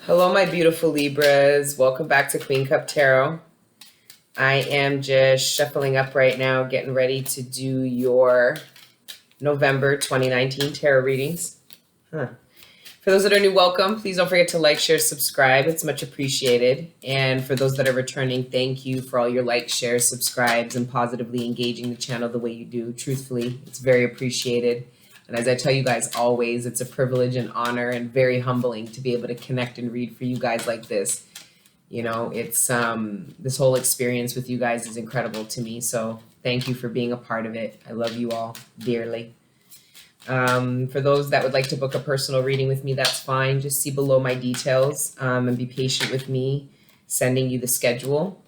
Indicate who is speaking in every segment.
Speaker 1: Hello, my beautiful Libras. Welcome back to Queen Cup Tarot. I am just shuffling up right now, getting ready to do your November 2019 tarot readings. For those that are new, welcome. Please don't forget to like, share, subscribe. It's much appreciated. And for those that are returning, thank you for all your likes, shares, subscribes, and positively engaging the channel the way you do. Truthfully, it's very appreciated. And as I tell you guys always, it's a privilege and honor and very humbling to be able to connect and read for you guys like this. You know, it's this whole experience with you guys is incredible to me. So thank you for being a part of it. I love you all dearly. For those that would like to book a personal reading with me, that's fine. Just see below my details and be patient with me sending you the schedule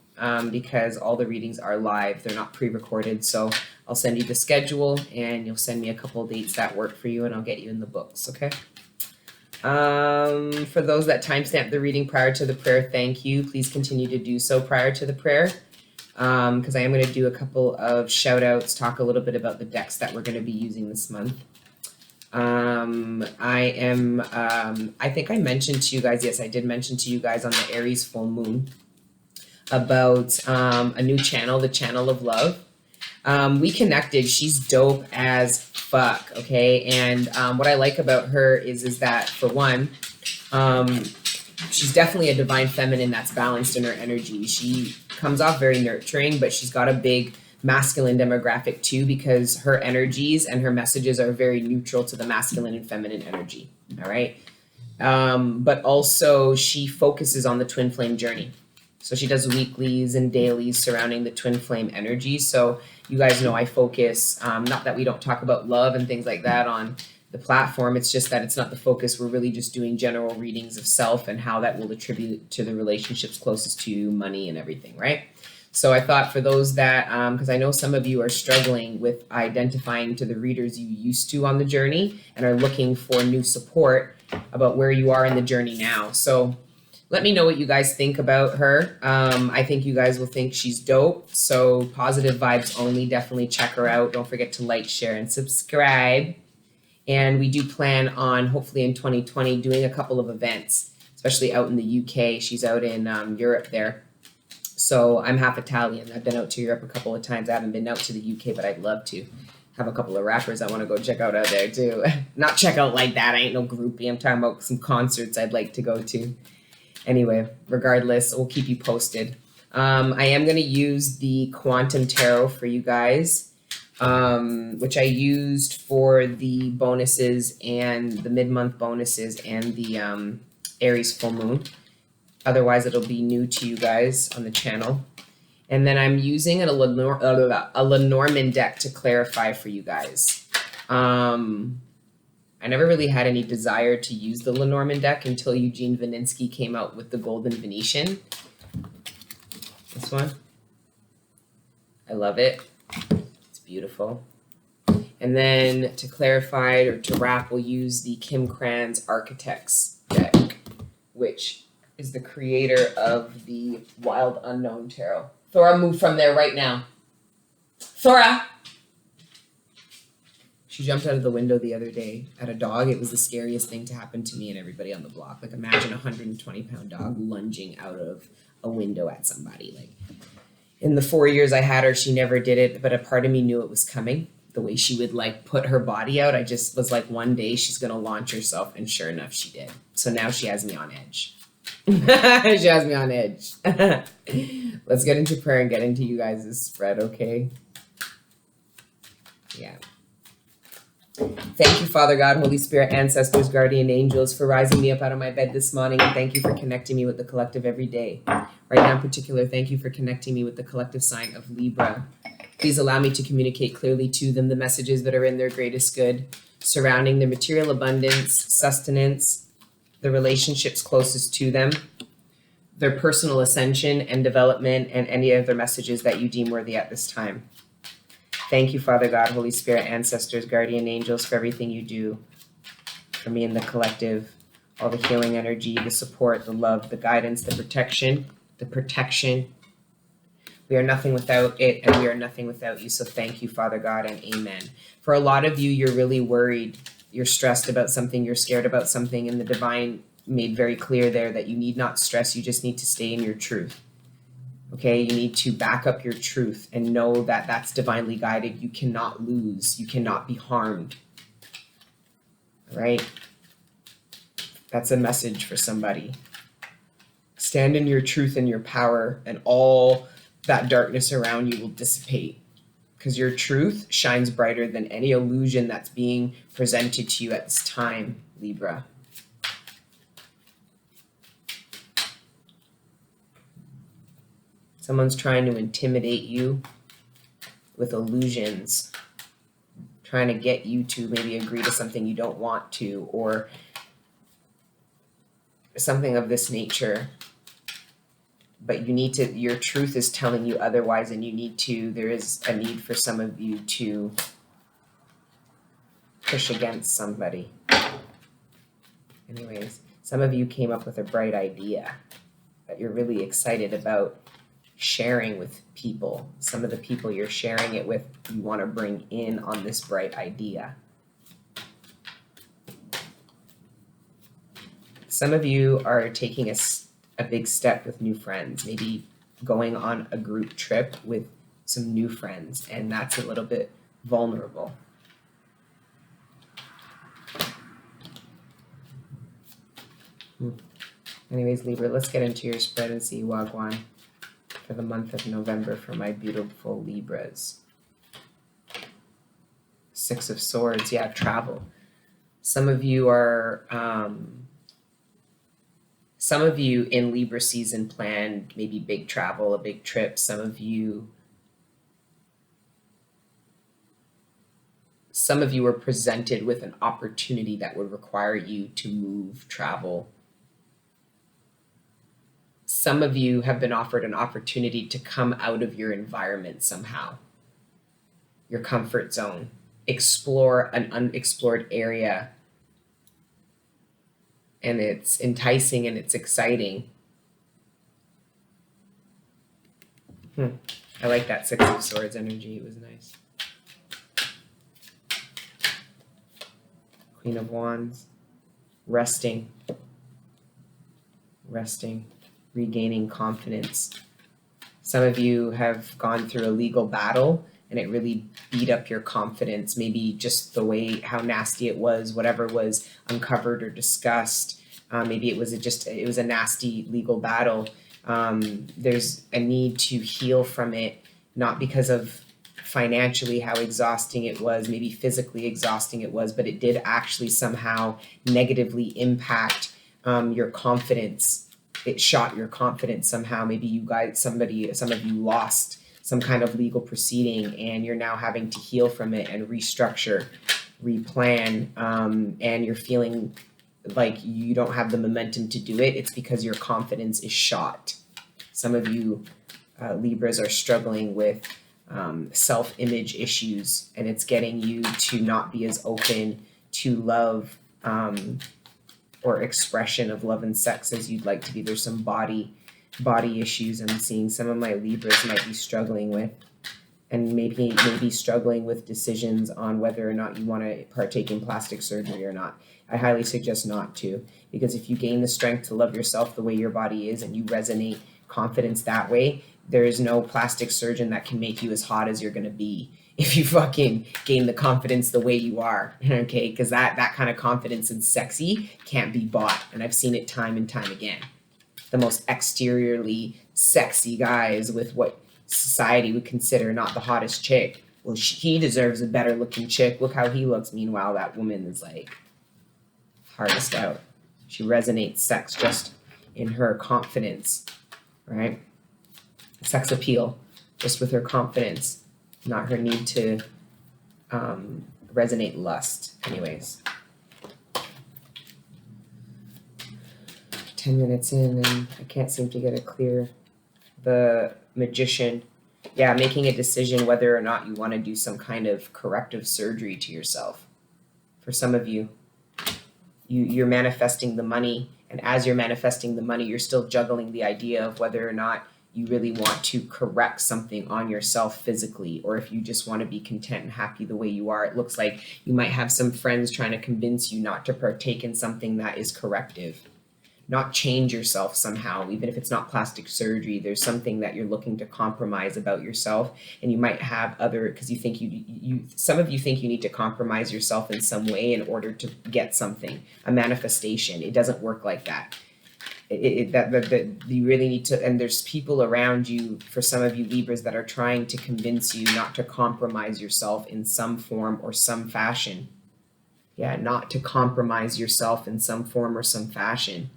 Speaker 1: because all the readings are live. They're not pre-recorded. So I'll send you the schedule and you'll send me a couple of dates that work for you and I'll get you in the books, okay? For those that timestamp the reading prior to the prayer, thank you. Please continue to do so prior to the prayer because I am going to do a couple of shout outs, talk a little bit about the decks that we're going to be using this month. I think I mentioned to you guys, yes, I did mention to you guys on the Aries full moon about a new channel, the Channel of Love. We connected. She's dope as fuck, okay? And what I like about her is that, for one, she's definitely a divine feminine that's balanced in her energy. She comes off very nurturing, but she's got a big masculine demographic too, because her energies and her messages are very neutral to the masculine and feminine energy, all right? But also she focuses on the twin flame journey. So she does weeklies and dailies surrounding the twin flame energy. So you guys know I focus, not that we don't talk about love and things like that on the platform. It's just that it's not the focus. We're really just doing general readings of self and how that will attribute to the relationships closest to you, money and everything, right? So I thought for those that, because I know some of you are struggling with identifying to the readers you used to on the journey and are looking for new support about where you are in the journey now. So let me know what you guys think about her. I think you guys will think she's dope. So positive vibes only. Definitely check her out. Don't forget to like, share, and subscribe. And we do plan on, hopefully in 2020, doing a couple of events, especially out in the UK. She's out in Europe there. So I'm half Italian. I've been out to Europe a couple of times. I haven't been out to the UK, but I'd love to. Have a couple of rappers I want to go check out there too. Not check out like that. I ain't no groupie. I'm talking about some concerts I'd like to go to. Anyway, regardless, we'll keep you posted. I am going to use the Quantum Tarot for you guys, which I used for the bonuses and the mid-month bonuses and the Aries full moon. Otherwise, it'll be new to you guys on the channel. And then I'm using a Lenormand deck to clarify for you guys. I never really had any desire to use the Lenormand deck until Eugene Vaninsky came out with the Golden Venetian. This one. I love it. It's beautiful. And then to clarify or to wrap, we'll use the Kim Kranz Architects deck, which is the creator of the Wild Unknown Tarot. Thora, move from there right now. Thora! She jumped out of the window the other day at a dog. It was the scariest thing to happen to me and everybody on the block. Like, imagine a 120-pound dog lunging out of a window at somebody. Like, in the 4 years I had her, she never did it, but a part of me knew it was coming. The way she would, like, put her body out, I just was like, one day she's going to launch herself, and sure enough, she did. So now she has me on edge. She has me on edge. Let's get into prayer and get into you guys' spread, okay? Yeah. Thank you, Father God, Holy Spirit, ancestors, guardian angels, for rising me up out of my bed this morning. And thank you for connecting me with the collective every day. Right now in particular, thank you for connecting me with the collective sign of Libra. Please allow me to communicate clearly to them the messages that are in their greatest good, surrounding their material abundance, sustenance, the relationships closest to them, their personal ascension and development, and any other messages that you deem worthy at this time. Thank you, Father God, Holy Spirit, ancestors, guardian angels, for everything you do for me and the collective, all the healing energy, the support, the love, the guidance, the protection. We are nothing without it, and we are nothing without you. So thank you, Father God, and amen. For a lot of you, you're really worried. You're stressed about something. You're scared about something, and the divine made very clear there that you need not stress, you just need to stay in your truth. Okay, you need to back up your truth and know that that's divinely guided. You cannot lose, you cannot be harmed. All right? That's a message for somebody. Stand in your truth and your power, and all that darkness around you will dissipate, because your truth shines brighter than any illusion that's being presented to you at this time, Libra. Someone's trying to intimidate you with illusions, trying to get you to maybe agree to something you don't want to, or something of this nature. But you need to, your truth is telling you otherwise, and you need to, there is a need for some of you to push against somebody. Anyways, some of you came up with a bright idea that you're really excited about sharing with people. Some of the people you're sharing it with, you want to bring in on this bright idea. Some of you are taking a big step with new friends, maybe going on a group trip with some new friends, and that's a little bit vulnerable. Anyways, Libra, let's get into your spread and see Wagwan for the month of November for my beautiful Libras. Six of Swords, yeah, travel. Some of you are, some of you in Libra season planned maybe big travel, a big trip. Some of you were presented with an opportunity that would require you to move, travel. Some of you have been offered an opportunity to come out of your environment somehow, your comfort zone, explore an unexplored area. And it's enticing and it's exciting. I like that Six of Swords energy. It was nice. Queen of Wands. Resting, regaining confidence. Some of you have gone through a legal battle and it really beat up your confidence. Maybe just the way, how nasty it was, whatever was uncovered or discussed. Maybe it was a nasty legal battle. There's a need to heal from it, not because of financially how exhausting it was, maybe physically exhausting it was, but it did actually somehow negatively impact your confidence. It shot your confidence somehow. Maybe you guys, some of you lost some kind of legal proceeding, and you're now having to heal from it and restructure, replan, and you're feeling like you don't have the momentum to do it. It's because your confidence is shot. Some of you Libras are struggling with self-image issues, and it's getting you to not be as open to love or expression of love and sex as you'd like to be. There's some body issues I'm seeing some of my Libras might be struggling with, and maybe struggling with decisions on whether or not you want to partake in plastic surgery or not. I highly suggest not to, because if you gain the strength to love yourself the way your body is and you resonate confidence that way, there is no plastic surgeon that can make you as hot as you're going to be if you fucking gain the confidence the way you are, okay? Because that kind of confidence and sexy can't be bought, and I've seen it time and time again. The most exteriorly sexy guys with what society would consider not the hottest chick, well, he deserves a better looking chick. Look how he looks. Meanwhile, that woman is like hardest out. She resonates sex just in her confidence, right? Sex appeal, just with her confidence, not her need to resonate lust. Anyways, 10 minutes in and I can't seem to get it clear. The Magician, yeah, making a decision whether or not you want to do some kind of corrective surgery to yourself. For some of you, you're manifesting the money, and as you're manifesting the money, you're still juggling the idea of whether or not you really want to correct something on yourself physically, or if you just want to be content and happy the way you are. It looks like you might have some friends trying to convince you not to partake in something that is corrective. not change yourself somehow, even if it's not plastic surgery. There's something that you're looking to compromise about yourself, and you might have other, because you think some of you think you need to compromise yourself in some way in order to get something, a manifestation. It doesn't work like that. You really need to, and there's people around you, for some of you Libras, that are trying to convince you not to compromise yourself in some form or some fashion. Yeah, not to compromise yourself in some form or some fashion.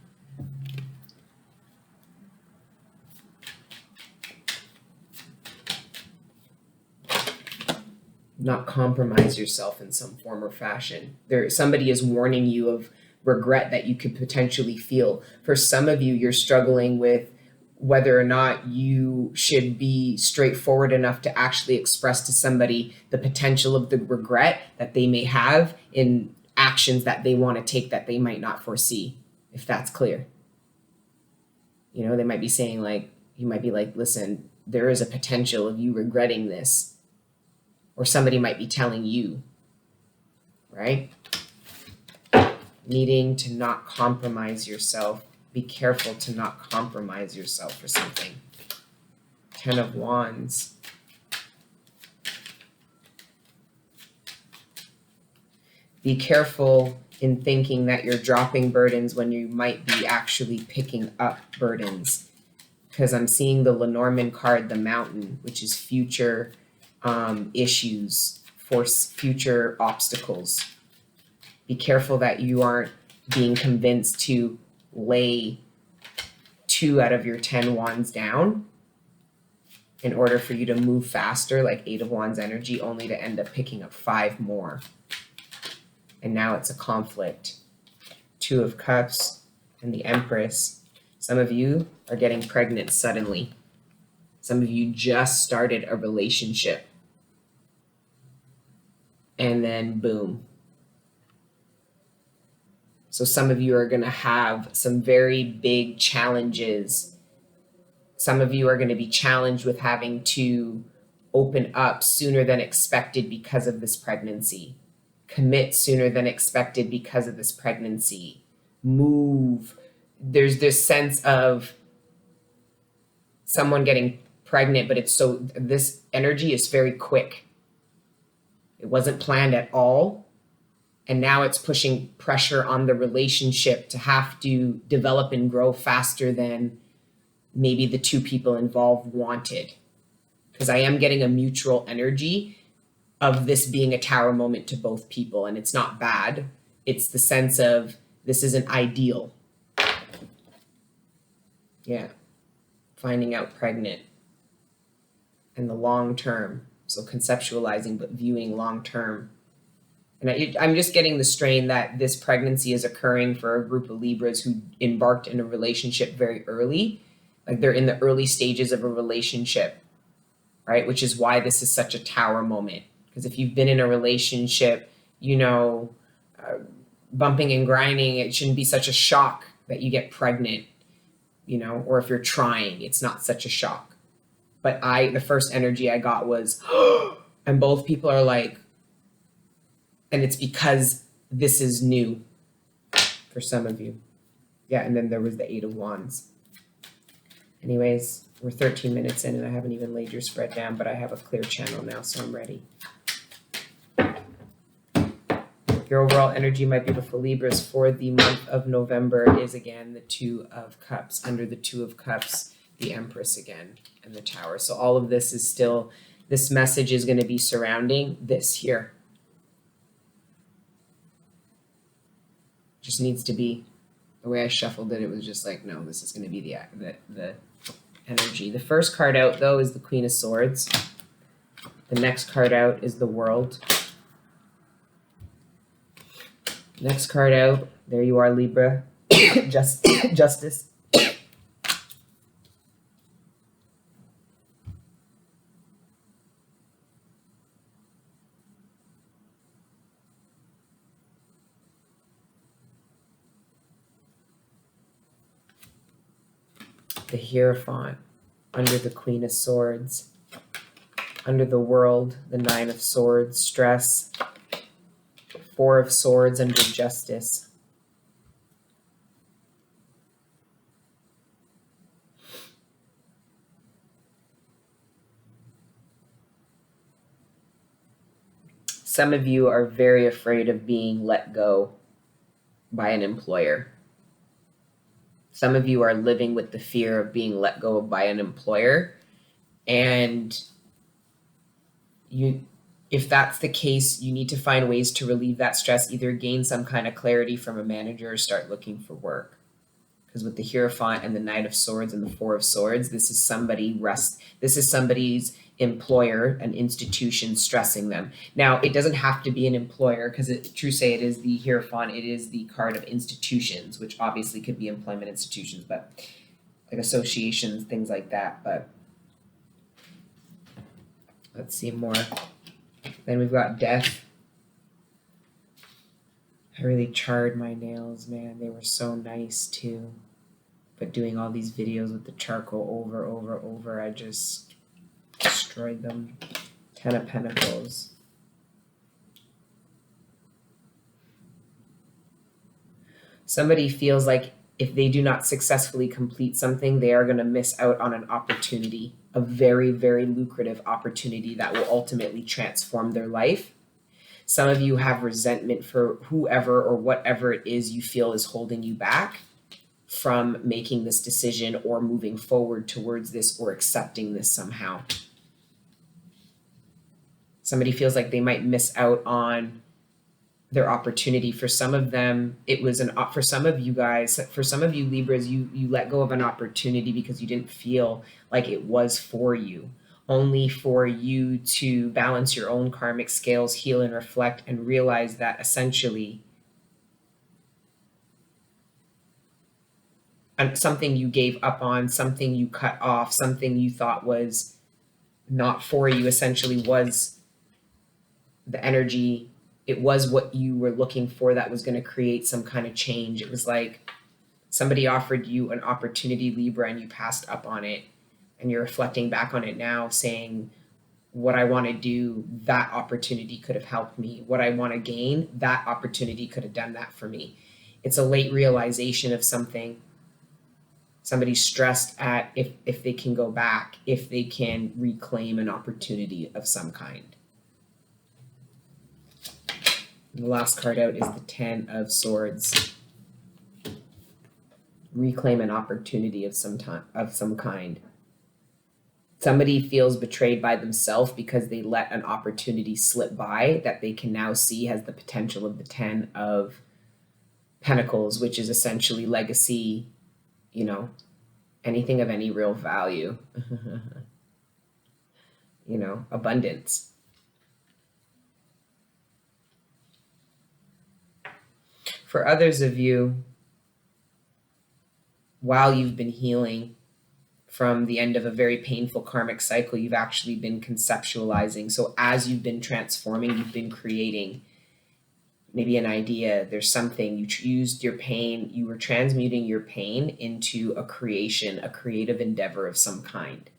Speaker 1: Not compromise yourself in some form or fashion. Somebody is warning you of regret that you could potentially feel. For some of you, you're struggling with whether or not you should be straightforward enough to actually express to somebody the potential of the regret that they may have in actions that they want to take that they might not foresee, if that's clear. You know, they might be saying, like, you might be like, listen, there is a potential of you regretting this. Or somebody might be telling you, right? Needing to not compromise yourself. Be careful to not compromise yourself for something. 10 of Wands. Be careful in thinking that you're dropping burdens when you might be actually picking up burdens. Because I'm seeing the Lenormand card, the Mountain, which is future issues, for future obstacles. Be careful that you aren't being convinced to lay 2 out of your 10 wands down in order for you to move faster, like 8 of Wands energy, only to end up picking up 5 more. And now it's a conflict. 2 of Cups and the Empress. Some of you are getting pregnant suddenly. Some of you just started a relationship. And then boom. So some of you are going to have some very big challenges. Some of you are going to be challenged with having to open up sooner than expected because of this pregnancy. Commit sooner than expected because of this pregnancy. Move. There's this sense of someone getting pregnant, but this energy is very quick. It wasn't planned at all. And now it's pushing pressure on the relationship to have to develop and grow faster than maybe the 2 people involved wanted. Because I am getting a mutual energy of this being a tower moment to both people. And it's not bad. It's the sense of this isn't ideal. Yeah. Finding out pregnant. And the long term. So conceptualizing, but viewing long term. And I'm just getting the strain that this pregnancy is occurring for a group of Libras who embarked in a relationship very early. Like they're in the early stages of a relationship, right? Which is why this is such a tower moment. Because if you've been in a relationship, you know, bumping and grinding, it shouldn't be such a shock that you get pregnant, you know, or if you're trying, it's not such a shock. But the first energy I got was, and both people are like, and it's because this is new for some of you. Yeah, and then there was the 8 of Wands. Anyways, we're 13 minutes in and I haven't even laid your spread down, but I have a clear channel now, so I'm ready. Your overall energy, my beautiful Libras, for the month of November is again the 2 of Cups. Under the 2 of Cups, the Empress again, and the Tower. So all of this is still, this message is going to be surrounding this here. Just needs to be, the way I shuffled it, it was just like, no, this is going to be the energy. The first card out, though, is the Queen of Swords. The next card out is the World. Next card out, there you are, Libra. Justice. The Hierophant, under the Queen of Swords, under the World, the 9 of Swords, Stress, 4 of Swords under Justice. Some of you are very afraid of being let go by an employer. Some of you are living with the fear of being let go by an employer. And if that's the case, you need to find ways to relieve that stress, either gain some kind of clarity from a manager or start looking for work. Because with the Hierophant and the Knight of Swords and the Four of Swords, this is somebody's employer, an institution stressing them. Now, it doesn't have to be an employer, because true say it is the Hierophant, it is the card of institutions, which obviously could be employment institutions, but like associations, things like that. But let's see more. Then we've got Death. I really charred my nails, man. They were so nice too. But doing all these videos with the charcoal over, I just destroyed them. 10 of Pentacles. Somebody feels like if they do not successfully complete something, they are going to miss out on an opportunity, a very, very lucrative opportunity that will ultimately transform their life. Some of you have resentment for whoever or whatever it is you feel is holding you back from making this decision or moving forward towards this or accepting this somehow. Somebody feels like they might miss out on their opportunity. For some of them, it was for some of you guys, for some of you Libras, you let go of an opportunity because you didn't feel like it was for you, only for you to balance your own karmic scales, heal and reflect, and realize that essentially something you gave up on, something you cut off, something you thought was not for you, essentially was the energy. It was what you were looking for that was going to create some kind of change. It was like somebody offered you an opportunity, Libra, and you passed up on it. And you're reflecting back on it now, saying, what I want to do, that opportunity could have helped me. What I want to gain, that opportunity could have done that for me. It's a late realization of something. Somebody's stressed at if they can go back, if they can reclaim an opportunity of some kind. And the last card out is the 10 of Swords. Reclaim an opportunity of some kind. Somebody feels betrayed by themselves because they let an opportunity slip by that they can now see has the potential of the 10 of Pentacles, which is essentially legacy, anything of any real value, abundance. For others of you, while you've been healing from the end of a very painful karmic cycle, you've actually been conceptualizing. So as you've been transforming, you've been creating maybe an idea, there's something, you used your pain, you were transmuting your pain into a creation, a creative endeavor of some kind.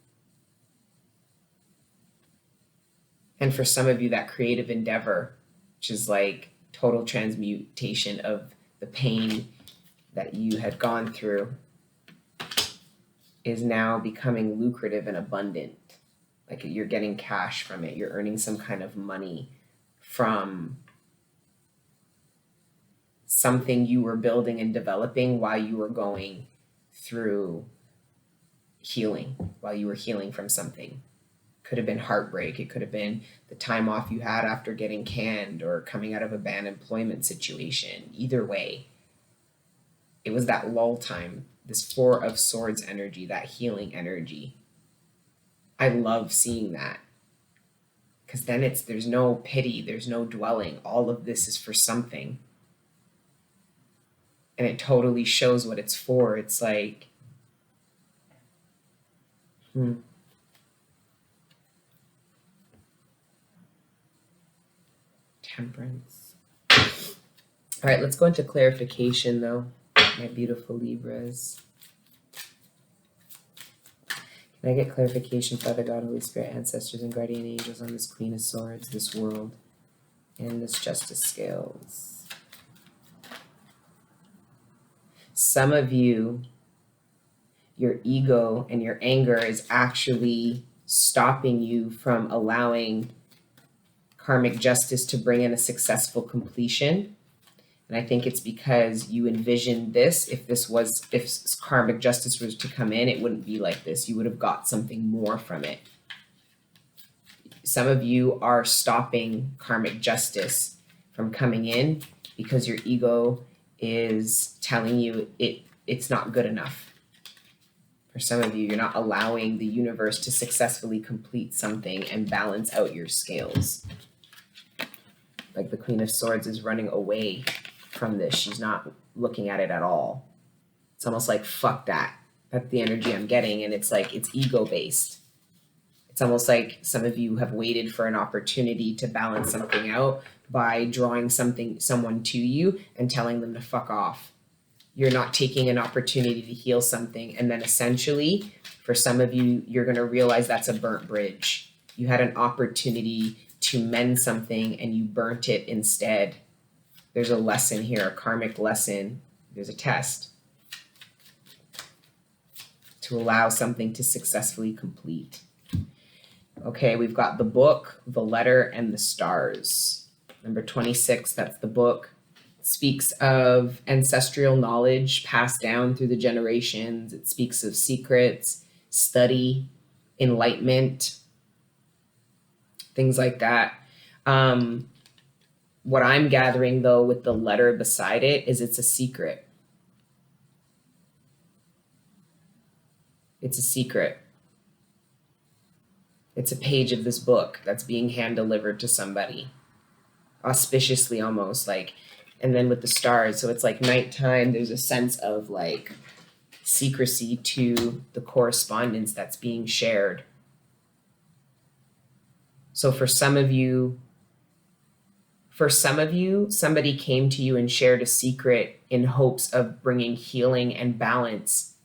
Speaker 1: And for some of you, that creative endeavor, which is like total transmutation of the pain that you had gone through, is now becoming lucrative and abundant. Like you're getting cash from it. You're earning some kind of money from something you were building and developing while you were going through healing, while you were healing from something. Could have been heartbreak. It could have been the time off you had after getting canned or coming out of a bad employment situation. Either way, it was that lull time, this 4 of Swords energy, that healing energy. I love seeing that, because then there's no pity, there's no dwelling. All of this is for something. And it totally shows what it's for. It's like, Temperance. All right, let's go into clarification though, my beautiful Libras. Can I get clarification, Father God, Holy Spirit, ancestors, and guardian angels on this Queen of Swords, this world, and this Justice Scales? Some of you, your ego and your anger is actually stopping you from allowing karmic justice to bring in a successful completion. And I think it's because you envisioned this. If karmic justice was to come in, it wouldn't be like this. You would have got something more from it. Some of you are stopping karmic justice from coming in because your ego is telling you it's not good enough. For some of you, you're not allowing the universe to successfully complete something and balance out your scales. Like the Queen of Swords is running away from this. She's not looking at it at all. It's almost like, fuck that. That's the energy I'm getting. And it's like, it's ego-based. It's almost like some of you have waited for an opportunity to balance something out by drawing someone to you and telling them to fuck off. You're not taking an opportunity to heal something. And then essentially, for some of you, you're going to realize that's a burnt bridge. You had an opportunity to mend something and you burnt it instead. There's a lesson here, a karmic lesson. There's a test to allow something to successfully complete. Okay, we've got the book, the letter, and the stars. Number 26, that's the book. It speaks of ancestral knowledge passed down through the generations. It speaks of secrets, study, enlightenment, things like that. What I'm gathering, though, with the letter beside it is it's a secret. It's a secret. It's a page of this book that's being hand-delivered to somebody. Auspiciously, almost, like, and then with the stars. So it's like nighttime. There's a sense of, like, secrecy to the correspondence that's being shared. So for some of you, somebody came to you and shared a secret in hopes of bringing healing and balance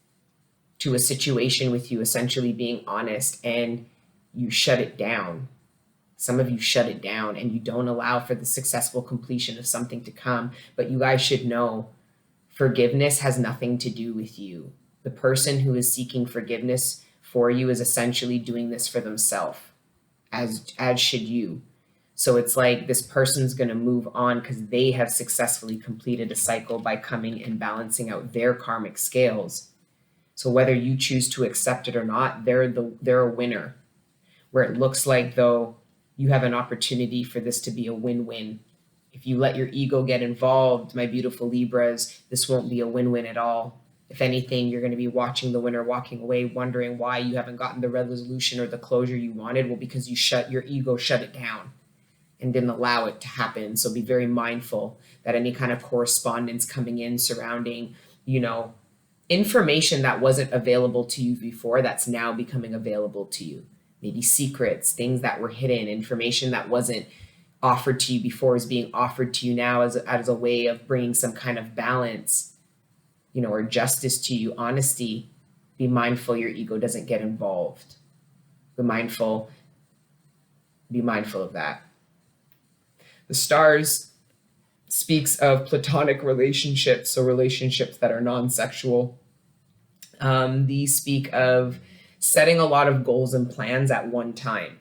Speaker 1: to a situation with you, essentially being honest, and you shut it down. Some of you shut it down and you don't allow for the successful completion of something to come. But you guys should know forgiveness has nothing to do with you. The person who is seeking forgiveness for you is essentially doing this for themselves, as should you. So it's like this person's going to move on because they have successfully completed a cycle by coming and balancing out their karmic scales. So whether you choose to accept it or not, they're a winner. Where it looks like, though, you have an opportunity for this to be a win-win. If you let your ego get involved, my beautiful Libras, this won't be a win-win at all. If anything, you're going to be watching the winner walking away, wondering why you haven't gotten the resolution or the closure you wanted. Well, because your ego shut it down and didn't allow it to happen. So be very mindful that any kind of correspondence coming in surrounding, information that wasn't available to you before, that's now becoming available to you. Maybe secrets, things that were hidden, information that wasn't offered to you before is being offered to you now as a way of bringing some kind of balance, or justice to you, honesty. Be mindful your ego doesn't get involved. Be mindful of that. The stars speaks of platonic relationships, so relationships that are non-sexual. These speak of setting a lot of goals and plans at one time,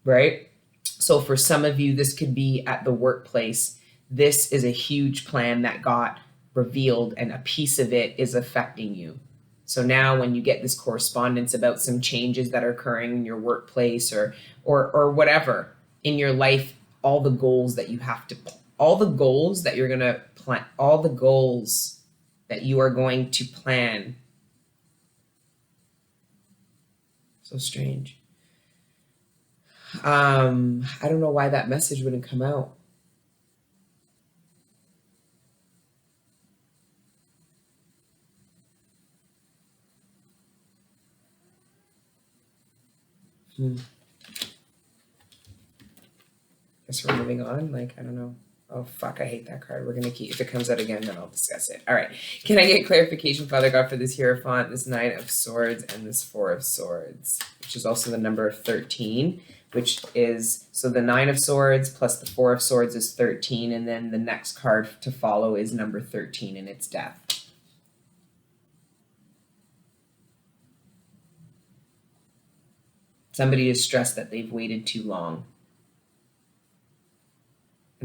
Speaker 1: right? So for some of you, this could be at the workplace. This is a huge plan that got revealed and a piece of it is affecting you. So now when you get this correspondence about some changes that are occurring in your workplace or whatever in your life, all the goals that you're going to plan, all the goals that you are going to plan. So strange. I don't know why that message wouldn't come out. Guess we're moving on. I don't know. Oh, fuck, I hate that card. We're going to keep, if it comes out again, then I'll discuss it. All right. Can I get clarification, Father God, for this Hierophant, this 9 of Swords, and this 4 of Swords, which is also the number 13, which is, so the 9 of Swords plus the 4 of Swords is 13, and then the next card to follow is number 13, and it's Death. Somebody is stressed that they've waited too long.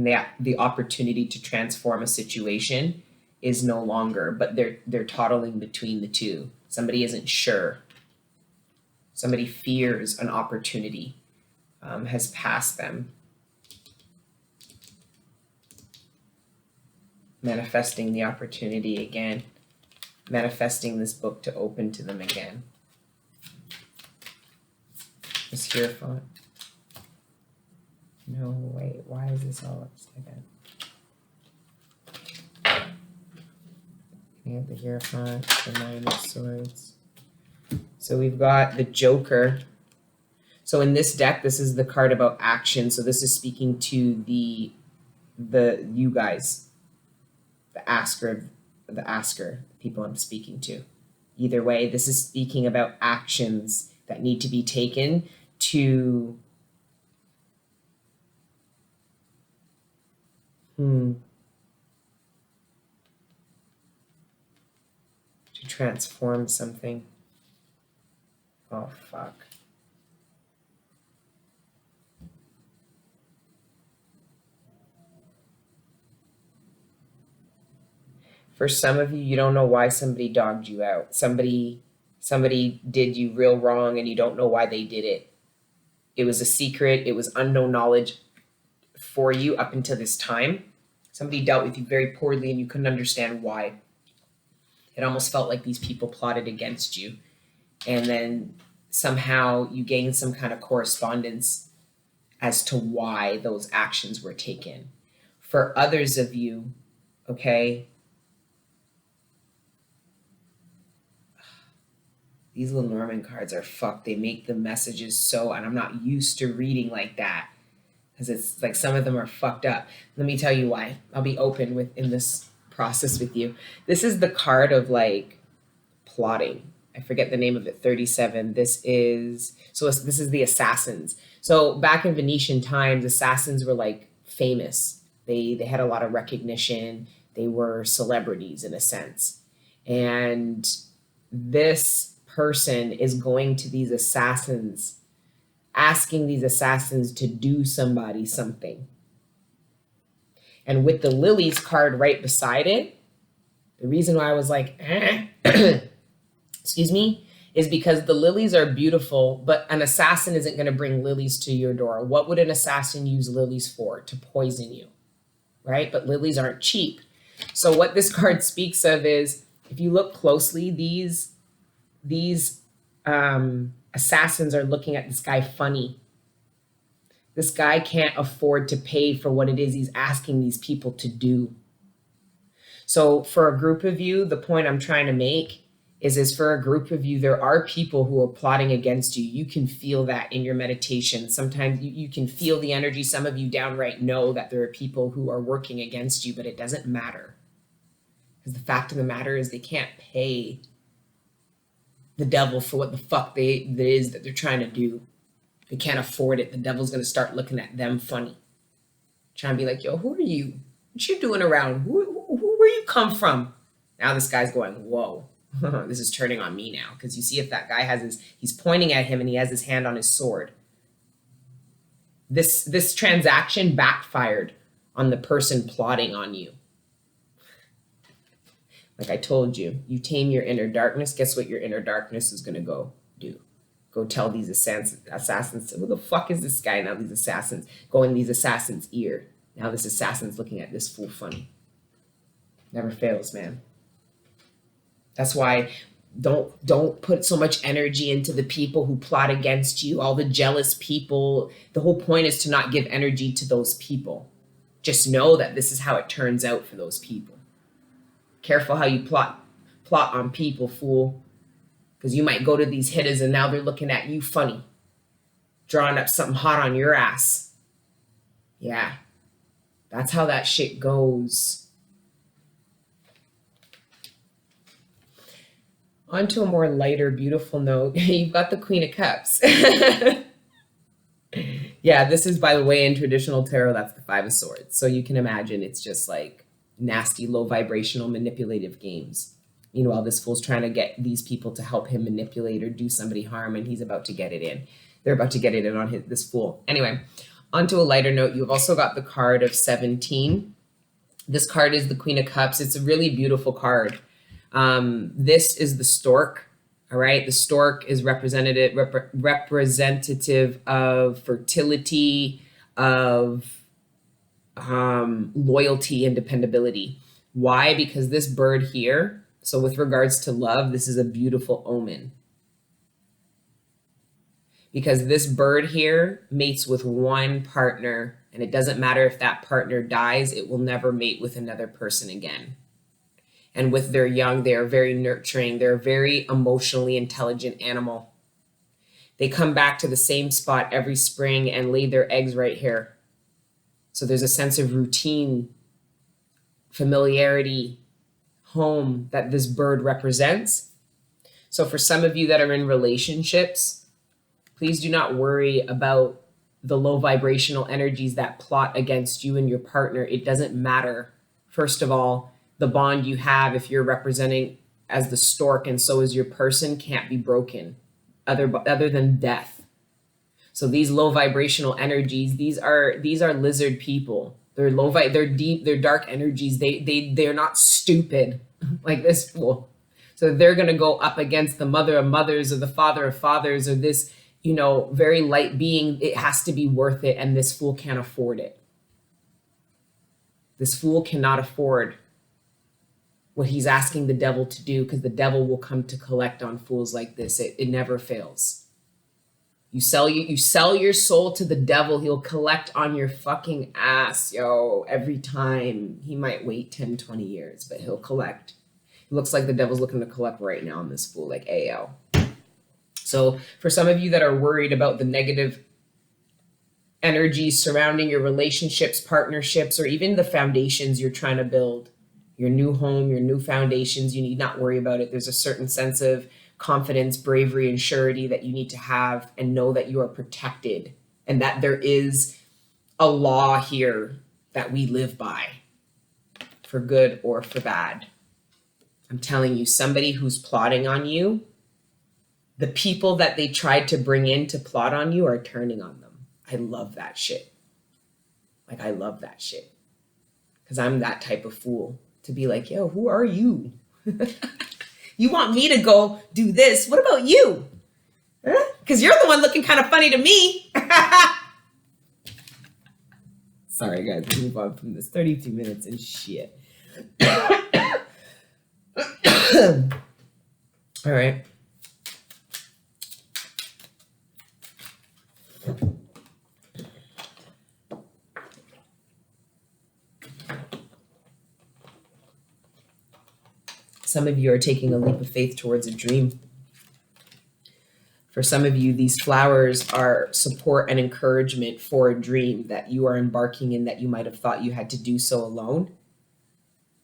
Speaker 1: and the opportunity to transform a situation is no longer, but they're toddling between the two. Somebody isn't sure. Somebody fears an opportunity has passed them. Manifesting the opportunity again. Manifesting this book to open to them again. This Hierophant. No, wait, why is this all upside down? We have the Hierophant, the Nine of Swords. So we've got the Joker. So in this deck, this is the card about action. So this is speaking to the you guys, the asker, people I'm speaking to. Either way, this is speaking about actions that need to be taken to to transform something. Oh, fuck. For some of you, you don't know why somebody dogged you out. Somebody did you real wrong and you don't know why they did it. It was a secret. It was unknown knowledge for you up until this time. Somebody dealt with you very poorly and you couldn't understand why. It almost felt like these people plotted against you. And then somehow you gained some kind of correspondence as to why those actions were taken. For others of you, okay, these Lenormand cards are fucked. They make the messages so, and I'm not used to reading like that because it's like some of them are fucked up. Let me tell you why. I'll be open in this process with you. This is the card of like plotting. I forget the name of it, 37. This is the assassins. So back in Venetian times, assassins were like famous. They had a lot of recognition. They were celebrities in a sense. And this person is going to these assassins, asking these assassins to do somebody something. And with the lilies card right beside it, the reason why I was like, excuse me, is because the lilies are beautiful, but an assassin isn't going to bring lilies to your door. What would an assassin use lilies for? To poison you, right? But lilies aren't cheap. So what this card speaks of is, if you look closely, these assassins are looking at this guy funny. This guy can't afford to pay for what it is he's asking these people to do. So for a group of you, the point I'm trying to make is for a group of you, there are people who are plotting against you. You can feel that in your meditation. Sometimes you can feel the energy. Some of you downright know that there are people who are working against you, but it doesn't matter. Because the fact of the matter is they can't pay the devil for what the fuck it is that they're trying to do. They can't afford it. The devil's going to start looking at them funny. Trying to be like, yo, who are you? What you doing around? Where you come from? Now this guy's going, whoa, this is turning on me now. Because you see if that guy he's pointing at him and he has his hand on his sword. This transaction backfired on the person plotting on you. Like I told you, you tame your inner darkness. Guess what your inner darkness is going to go do? Go tell these assassins, who the fuck is this guy? Now these assassins go in these assassins' ear. Now this assassin's looking at this fool funny. Never fails, man. That's why don't put so much energy into the people who plot against you, all the jealous people. The whole point is to not give energy to those people. Just know that this is how it turns out for those people. Careful how you plot on people, fool. Because you might go to these hitters and now they're looking at you funny. Drawing up something hot on your ass. Yeah. That's how that shit goes. On to a more lighter, beautiful note. You've got the Queen of Cups. Yeah, this is, by the way, in traditional tarot, that's the Five of Swords. So you can imagine it's just like nasty, low vibrational, manipulative games. Meanwhile, this fool's trying to get these people to help him manipulate or do somebody harm, and he's about to get it in. They're about to get it in on this fool. Anyway, Onto a lighter note, you've also got the card of 17. This card is the Queen of Cups. It's a really beautiful card. This is the stork. All right. The stork is representative of fertility, of loyalty and dependability. Why? Because this bird here, so with regards to love, this is a beautiful omen. Because this bird here mates with one partner, and it doesn't matter if that partner dies, it will never mate with another person again. And with their young, they are very nurturing. They're a very emotionally intelligent animal. They come back to the same spot every spring and lay their eggs right here. So there's a sense of routine, familiarity, home that this bird represents. So for some of you that are in relationships, please do not worry about the low vibrational energies that plot against you and your partner. It doesn't matter. First of all, the bond you have, if you're representing as the stork and so is your person, can't be broken other than death. So these low vibrational energies, these are lizard people. They're they're deep, they're dark energies. They're not stupid like this fool. So they're going to go up against the mother of mothers or the father of fathers or this, very light being. It has to be worth it. And this fool can't afford it. This fool cannot afford what he's asking the devil to do, because the devil will come to collect on fools like this. It never fails. You sell your soul to the devil, he'll collect on your fucking ass, every time. He might wait 10, 20 years, but he'll collect. It looks like the devil's looking to collect right now on this fool, like AO. So for some of you that are worried about the negative energies surrounding your relationships, partnerships, or even the foundations you're trying to build, your new home, your new foundations, you need not worry about it. There's a certain sense of confidence, bravery, and surety that you need to have, and know that you are protected and that there is a law here that we live by, for good or for bad. I'm telling you, somebody who's plotting on you, the people that they tried to bring in to plot on you are turning on them. I love that shit. I love that shit. Because I'm that type of fool to be like, who are you? You want me to go do this? What about you? Because you're the one looking kind of funny to me. Sorry, guys. Let's move on from this. 32 minutes and shit. All right. Some of you are taking a leap of faith towards a dream. For some of you, these flowers are support and encouragement for a dream that you are embarking in that you might have thought you had to do so alone.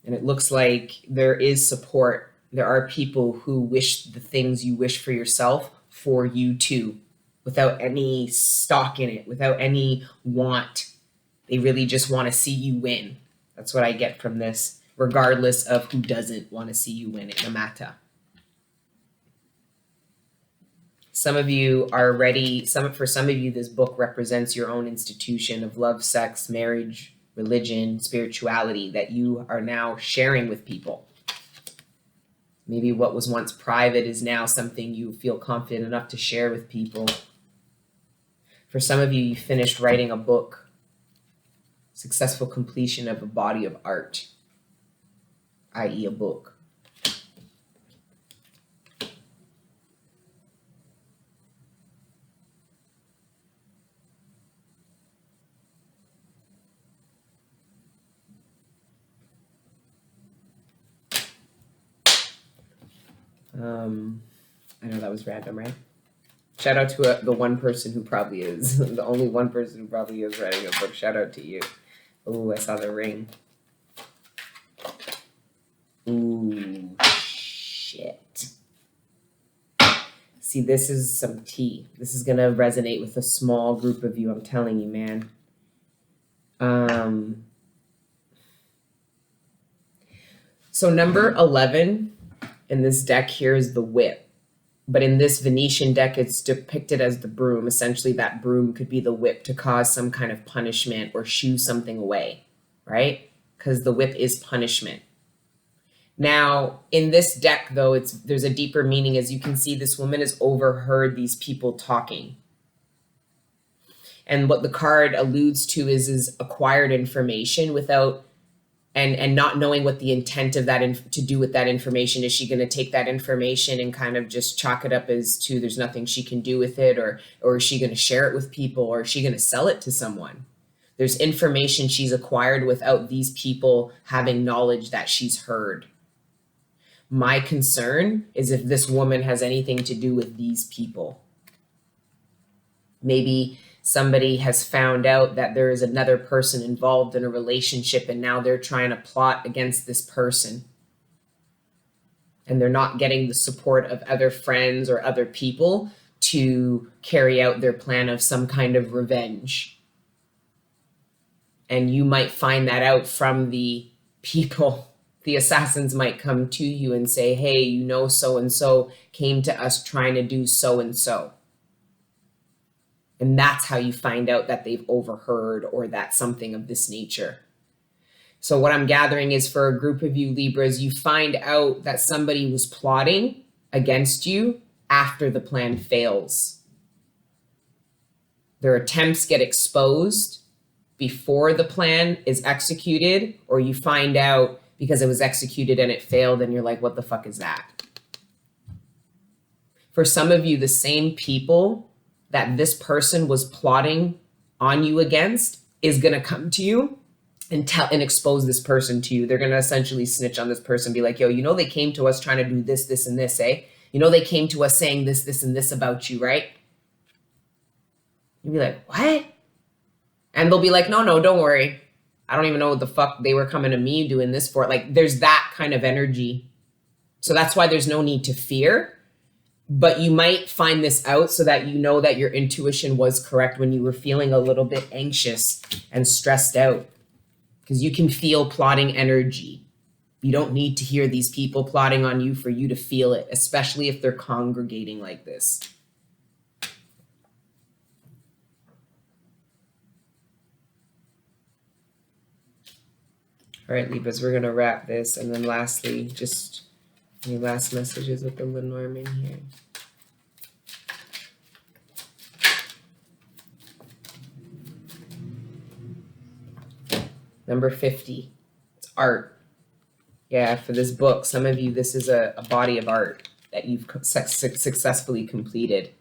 Speaker 1: And it looks like there is support. There are people who wish the things you wish for yourself for you too, without any stock in it, without any want. They really just want to see you win. That's what I get from this. Regardless of who doesn't want to see you win, it no matter. Some of you are ready. For some of you, this book represents your own institution of love, sex, marriage, religion, spirituality that you are now sharing with people. Maybe what was once private is now something you feel confident enough to share with people. For some of you, you finished writing a book, successful completion of a body of art, i.e. a book. I know that was random, right? Shout out to the one person who probably is, the only one person who probably is writing a book. Shout out to you. Oh, I saw the ring. Ooh, shit. See, this is some tea. This is going to resonate with a small group of you. I'm telling you, man. So number 11 in this deck here is the whip. But in this Venetian deck, it's depicted as the broom. Essentially, that broom could be the whip to cause some kind of punishment or shoo something away, right? Because the whip is punishment. Now, in this deck, though, there's a deeper meaning. As you can see, this woman has overheard these people talking. And what the card alludes to is acquired information without and not knowing what the intent of that to do with that information. Is she going to take that information and kind of just chalk it up as to there's nothing she can do with it, or is she going to share it with people, or is she going to sell it to someone? There's information she's acquired without these people having knowledge that she's heard. My concern is if this woman has anything to do with these people. Maybe somebody has found out that there is another person involved in a relationship and now they're trying to plot against this person. And they're not getting the support of other friends or other people to carry out their plan of some kind of revenge. And you might find that out from the people. The assassins might come to you and say, hey, you know, so-and-so came to us trying to do so-and-so. And that's how you find out that they've overheard or that something of this nature. So what I'm gathering is for a group of you Libras, you find out that somebody was plotting against you after the plan fails. Their attempts get exposed before the plan is executed, or you find out because it was executed and it failed and you're like, what the fuck is that? For some of you, the same people that this person was plotting on you against is going to come to you and expose this person to you. They're going to essentially snitch on this person, be like, yo, you know, they came to us trying to do this, this, and this, eh? You know, they came to us saying this, this, and this about you, right? You'd be like, what? And they'll be like, no, don't worry. I don't even know what the fuck they were coming to me doing this for. Like, there's that kind of energy. So that's why there's no need to fear. But you might find this out so that you know that your intuition was correct when you were feeling a little bit anxious and stressed out. Because you can feel plotting energy. You don't need to hear these people plotting on you for you to feel it, especially if they're congregating like this. All right, Libras, we're going to wrap this. And then lastly, just any last messages with the Lenormand here. Number 50, it's art. Yeah, for this book, some of you, this is a body of art that you've successfully completed,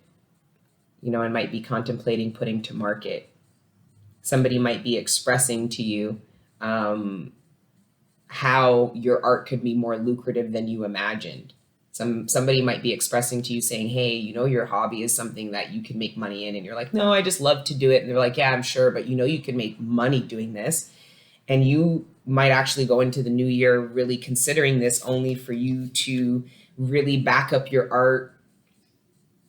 Speaker 1: you know, and might be contemplating putting to market. Somebody might be expressing to you how your art could be more lucrative than you imagined. Somebody might be expressing to you saying, hey, you know, your hobby is something that you can make money in. And you're like, no, I just love to do it. And they're like, yeah, I'm sure. But you know, you can make money doing this. And you might actually go into the new year really considering this, only for you to really back up your art,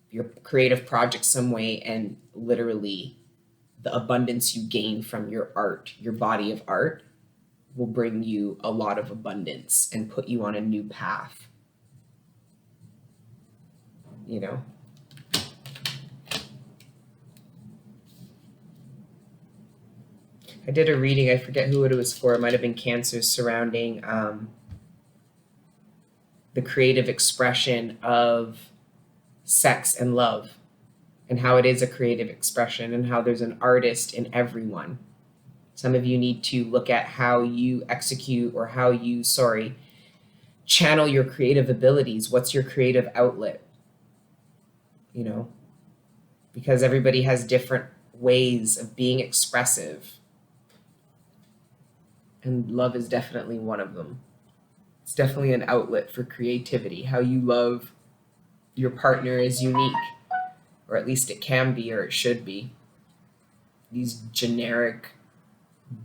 Speaker 1: your creative project some way, and literally the abundance you gain from your art, your body of art, will bring you a lot of abundance and put you on a new path. You know? I did a reading, I forget who it was for, it might have been Cancer, surrounding the creative expression of sex and love, and how it is a creative expression, and how there's an artist in everyone. Some of you need to look at how you execute, or how you, channel your creative abilities. What's your creative outlet? You know, because everybody has different ways of being expressive. And love is definitely one of them. It's definitely an outlet for creativity. How you love your partner is unique, or at least it can be, or it should be. These generic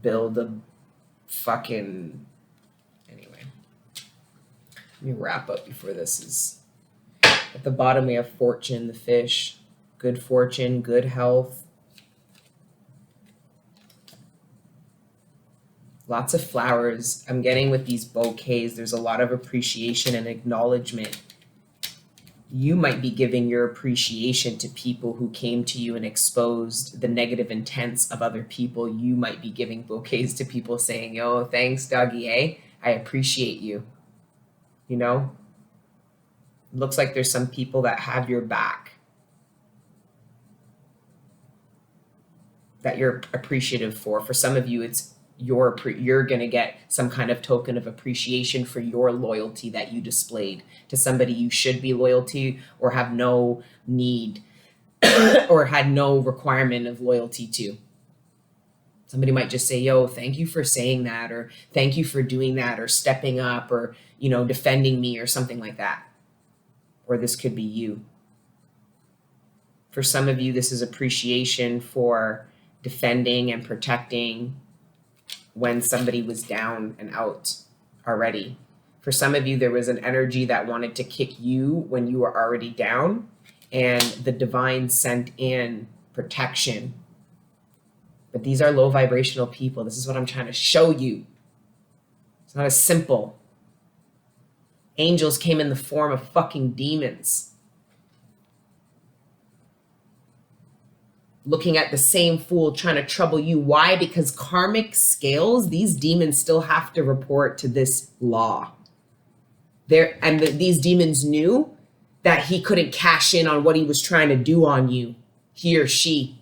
Speaker 1: build a fucking... Anyway, let me wrap up before this is... At the bottom we have fortune, the fish, good fortune, good health. Lots of flowers. I'm getting with these bouquets, there's a lot of appreciation and acknowledgement. you might be giving your appreciation to people who came to you and exposed the negative intents of other people. You might be giving bouquets to people saying, yo, thanks, doggy, eh? I appreciate you. You know? Looks like there's some people that have your back, that you're appreciative for. For some of you, it's you're going to get some kind of token of appreciation for your loyalty that you displayed to somebody you should be loyal to or have no need or had no requirement of loyalty to. Somebody might just say, yo, thank you for saying that, or thank you for doing that, or stepping up, or, you know, defending me, or something like that. Or this could be you. For some of you, this is appreciation for defending and protecting when somebody was down and out already. For some of you, there was an energy that wanted to kick you when you were already down, and the divine sent in protection. But these are low vibrational people. This is what I'm trying to show you. It's not as simple. Angels came in the form of fucking demons, looking at the same fool trying to trouble you. Why? Because karmic scales, these demons still have to report to this law. These demons knew that he couldn't cash in on what he was trying to do on you, he or she.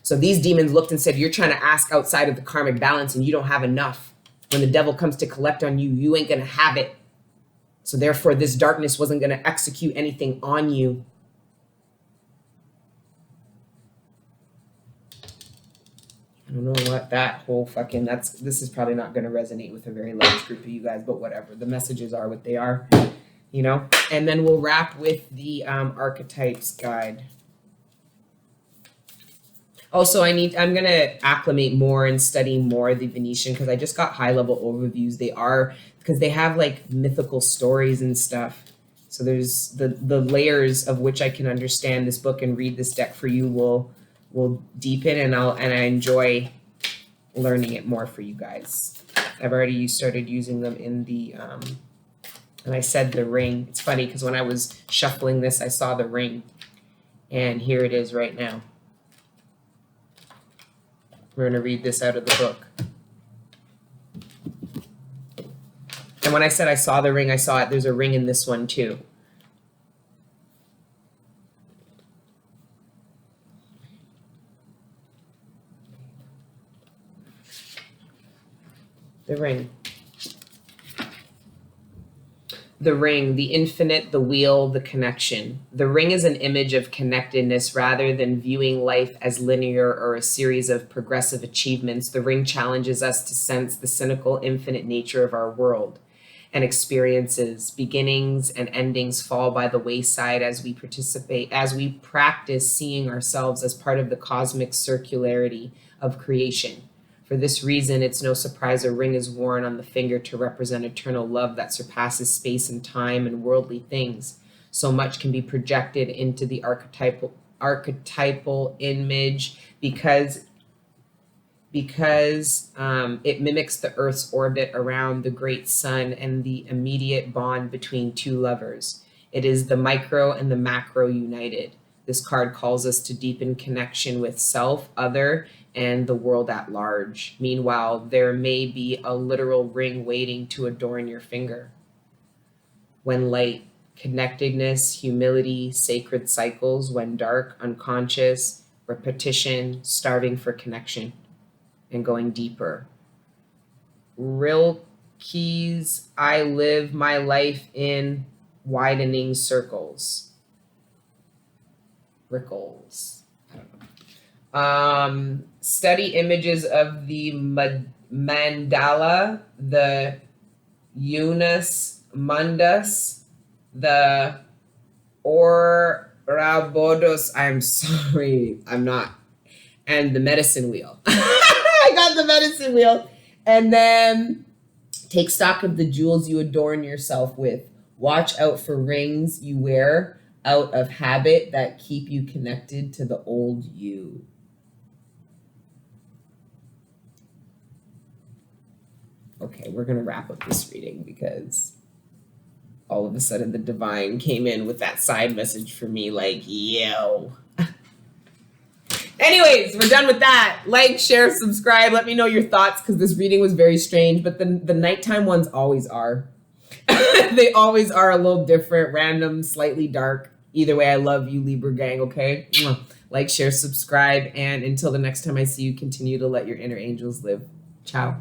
Speaker 1: So these demons looked and said, you're trying to ask outside of the karmic balance and you don't have enough. When the devil comes to collect on you, you ain't going to have it. So therefore, this darkness wasn't going to execute anything on you. I don't know what that whole fucking, this is probably not going to resonate with a very large group of you guys, but whatever. The messages are what they are, you know? And then we'll wrap with the archetypes guide. Also, I'm going to acclimate more and study more the Venetian, because I just got high level overviews. Because they have like mythical stories and stuff. So there's the layers of which I can understand this book and read this deck for you will deepen, and I enjoy learning it more for you guys. I've already started using them in the and I said the ring. It's funny because when I was shuffling this, I saw the ring, and here it is right now. We're going to read this out of the book. And when I said I saw the ring, I saw it. There's a ring in this one too. The ring. The ring, the infinite, the wheel, the connection. The ring is an image of connectedness rather than viewing life as linear or a series of progressive achievements. The ring challenges us to sense the cynical, infinite nature of our world and experiences. Beginnings and endings fall by the wayside as we practice seeing ourselves as part of the cosmic circularity of creation. For this reason, it's no surprise a ring is worn on the finger to represent eternal love that surpasses space and time and worldly things. So much can be projected into the archetypal image because it mimics the Earth's orbit around the great sun and the immediate bond between two lovers. It is the micro and the macro united. This card calls us to deepen connection with self, other, and the world at large. Meanwhile, there may be a literal ring waiting to adorn your finger. When light, connectedness, humility, sacred cycles. When dark, unconscious, repetition, starving for connection, and going deeper. Rilke's I live my life in widening circles. Rickles. I don't know. Study images of the mandala, the unus mundus, the orabodos. I'm sorry, I'm not. And the medicine wheel. I got the medicine wheel. And then take stock of the jewels you adorn yourself with. Watch out for rings you wear out of habit that keep you connected to the old you. Okay, we're going to wrap up this reading because all of a sudden the divine came in with that side message for me, like, yo. Anyways, we're done with that. Like, share, subscribe. Let me know your thoughts, because this reading was very strange, but the nighttime ones always are. They always are a little different, random, slightly dark. Either way, I love you, Libra gang, okay? Like, share, subscribe, and until the next time I see you, continue to let your inner angels live. Ciao.